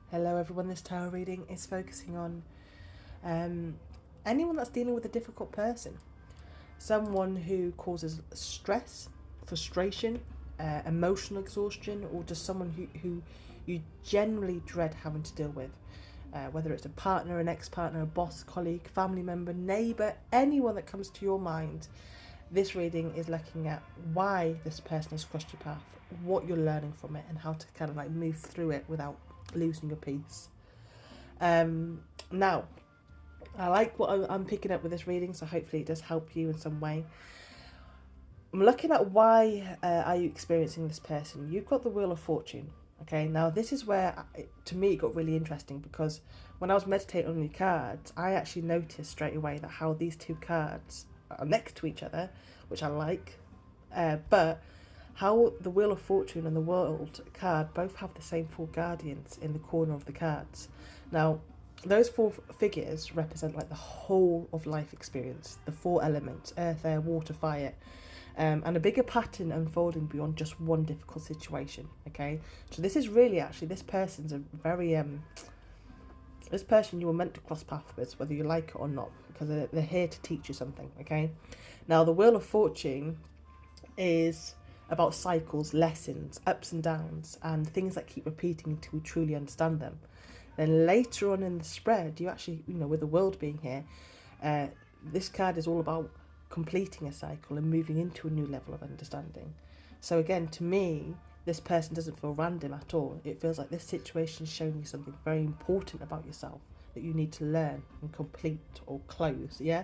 Hello everyone, this tarot reading is focusing on anyone that's dealing with a difficult person. Someone who causes stress, frustration, emotional exhaustion, or just someone who you generally dread having to deal with. Whether it's a partner, an ex-partner, a boss, colleague, family member, neighbour, anyone that comes to your mind. This reading is looking at why this person has crossed your path, what you're learning from it, and how to kind of like move through it without losing your peace. Now, I like what I'm picking up with this reading, so hopefully it does help you in some way. I'm looking at why are you experiencing this person. You've got the Wheel of Fortune. Okay, now this is where, to me, it got really interesting because when I was meditating on the cards, I actually noticed straight away that how these two cards are next to each other, which I like, but how the Wheel of Fortune and the World card both have the same four guardians in the corner of the cards. Now, those four figures represent like the whole of life experience, the four elements: earth, air, water, fire, and a bigger pattern unfolding beyond just one difficult situation. Okay, so this is really actually, this person's a very this person you were meant to cross paths with, whether you like it or not, because they're here to teach you something. Okay, now the Wheel of Fortune is about cycles, lessons, ups and downs, and things that keep repeating until we truly understand them. Then later on in the spread, you actually, with the world being here, this card is all about completing a cycle and moving into a new level of understanding. So again, to me, this person doesn't feel random at all. It feels like this situation is showing you something very important about yourself that you need to learn and complete or close. Yeah,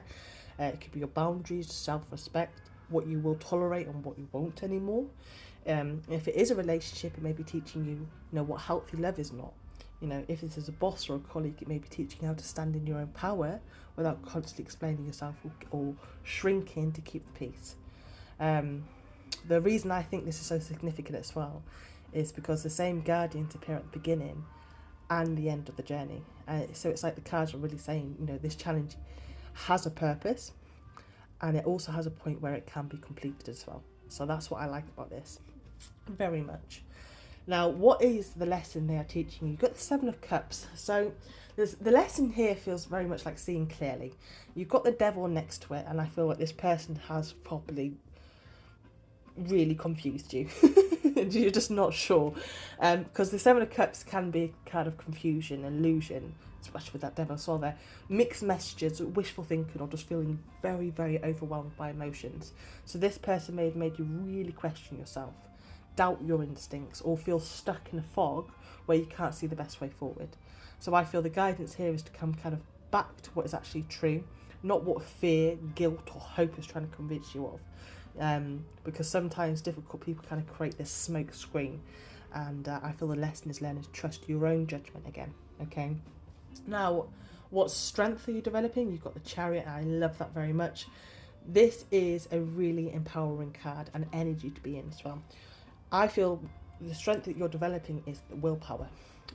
it could be your boundaries, self-respect, what you will tolerate and what you won't anymore. If it is a relationship, it may be teaching you, what healthy love is not. If this is a boss or a colleague, it may be teaching you how to stand in your own power without constantly explaining yourself or shrinking to keep the peace. The reason I think this is so significant as well is because the same guardians appear at the beginning and the end of the journey. So it's like the cards are really saying, this challenge has a purpose, and it also has a point where it can be completed as well. So that's what I like about this very much. Now, what is the lesson they are teaching you? You've got the Seven of Cups. So the lesson here feels very much like seeing clearly. You've got the Devil next to it, and I feel like this person has probably really confused you. You're just not sure. Because the Seven of Cups can be kind of confusion, illusion, especially with that Devil as well there. Mixed messages, wishful thinking, or just feeling very, very overwhelmed by emotions. So this person may have made you really question yourself, doubt your instincts, or feel stuck in a fog where you can't see the best way forward. So I feel the guidance here is to come kind of back to what is actually true, not what fear, guilt, or hope is trying to convince you of. Because sometimes difficult people kind of create this smoke screen, and I feel the lesson is learning to trust your own judgment again. Okay, now what strength are you developing? You've got the Chariot, and I love that very much. This is a really empowering card and energy to be in as well. I feel the strength that you're developing is the willpower,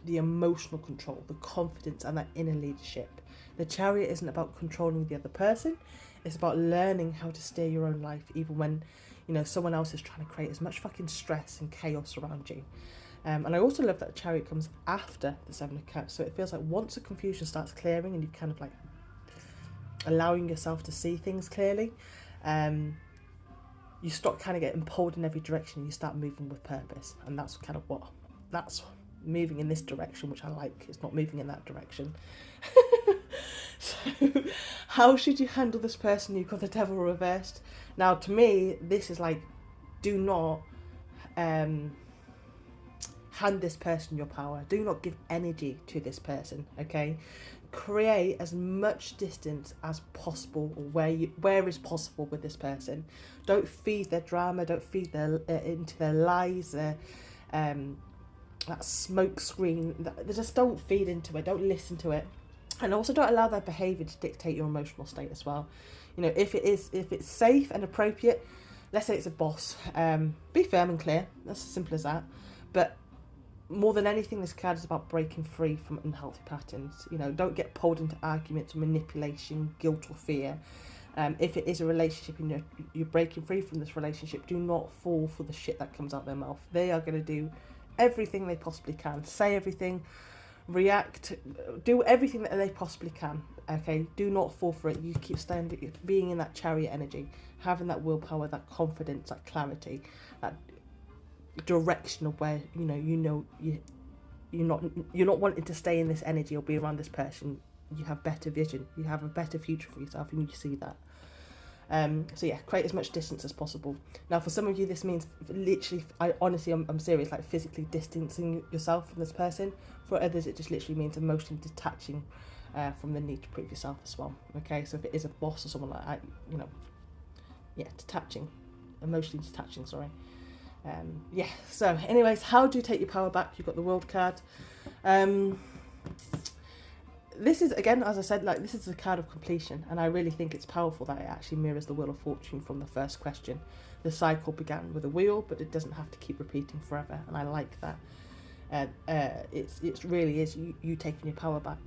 the emotional control, the confidence, and that inner leadership. The Chariot isn't about controlling the other person. It's about learning how to steer your own life, even when, someone else is trying to create as much fucking stress and chaos around you. And I also love that the Chariot comes after the Seven of Cups. So it feels like once the confusion starts clearing and you kind of like allowing yourself to see things clearly, you stop kind of getting pulled in every direction. You start moving with purpose, and that's kind of that's moving in this direction, which I like. It's not moving in that direction. So how should you handle this person? You've got the Devil reversed. Now, to me, this is like, do not hand this person your power. Do not give energy to this person. Okay, create as much distance as possible, or where is possible with this person. Don't feed their drama. Don't feed their into their lies. That smoke screen. Just don't feed into it. Don't listen to it. And also don't allow their behaviour to dictate your emotional state as well. If it's safe and appropriate, let's say it's a boss, be firm and clear. That's as simple as that. But more than anything, this card is about breaking free from unhealthy patterns. Don't get pulled into arguments, manipulation, guilt, or fear. If it is a relationship and you're breaking free from this relationship, do not fall for the shit that comes out their mouth. They are going to do everything they possibly can, say everything, react, do everything that they possibly can. Okay, do not fall for it. You keep standing, being in that chariot energy, having that willpower, that confidence, that clarity, that direction of where you're not wanting to stay in this energy or be around this person. You have better vision. You have a better future for yourself, and you see that. So yeah, create as much distance as possible. Now, for some of you, this means literally, I'm serious, like physically distancing yourself from this person. For others, it just literally means emotionally detaching from the need to prove yourself as well. Okay, so if it is a boss or someone like that, emotionally detaching, sorry. So anyways, how do you take your power back? You've got the World card. This is, again, as I said, like, this is a card of completion, and I really think it's powerful that it actually mirrors the Wheel of Fortune from the first question. The cycle began with a wheel, but it doesn't have to keep repeating forever, and I like that. It really is you taking your power back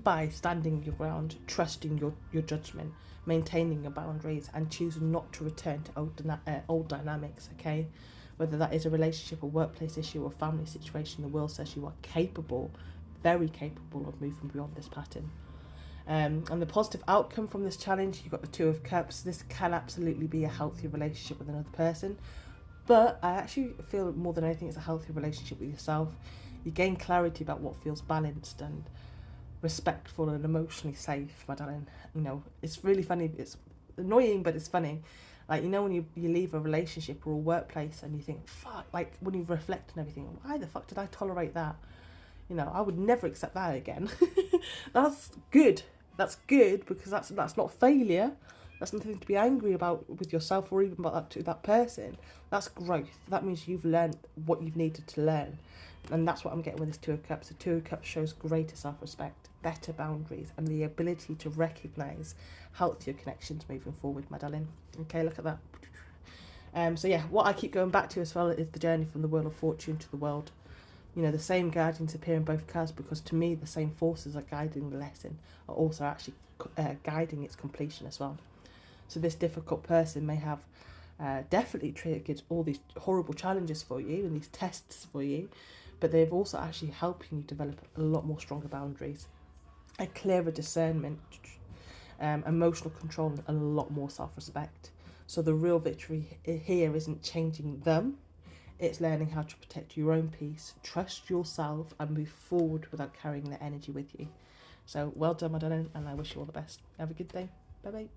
by standing your ground, trusting your judgment, maintaining your boundaries, and choosing not to return to old dynamics, okay? Whether that is a relationship, a workplace issue, or family situation, the Wheel says you are capable, very capable of moving beyond this pattern. And the positive outcome from this challenge, you've got the Two of Cups. This can absolutely be a healthy relationship with another person, but I actually feel more than anything it's a healthy relationship with yourself. You gain clarity about what feels balanced and respectful and emotionally safe, my darling. It's really funny. It's annoying, but it's funny. Like, when you leave a relationship or a workplace and you think, fuck, like when you reflect and everything, why the fuck did I tolerate that? I would never accept that again. That's good. That's good, because that's not failure. That's nothing to be angry about with yourself or even about that person. That's growth. That means you've learned what you've needed to learn. And that's what I'm getting with this Two of Cups. The Two of Cups shows greater self-respect, better boundaries, and the ability to recognise healthier connections moving forward, my darling. Okay, look at that. So yeah, what I keep going back to as well is the journey from the Wheel of Fortune to the World. The same guardians appear in both cards, because to me the same forces are guiding the lesson are also actually guiding its completion as well. So this difficult person may have definitely triggered all these horrible challenges for you and these tests for you, but they've also actually helping you develop a lot more stronger boundaries, a clearer discernment, emotional control, and a lot more self-respect. So the real victory here isn't changing them. It's learning how to protect your own peace, trust yourself, and move forward without carrying that energy with you. So well done, my darling, and I wish you all the best. Have a good day. Bye-bye.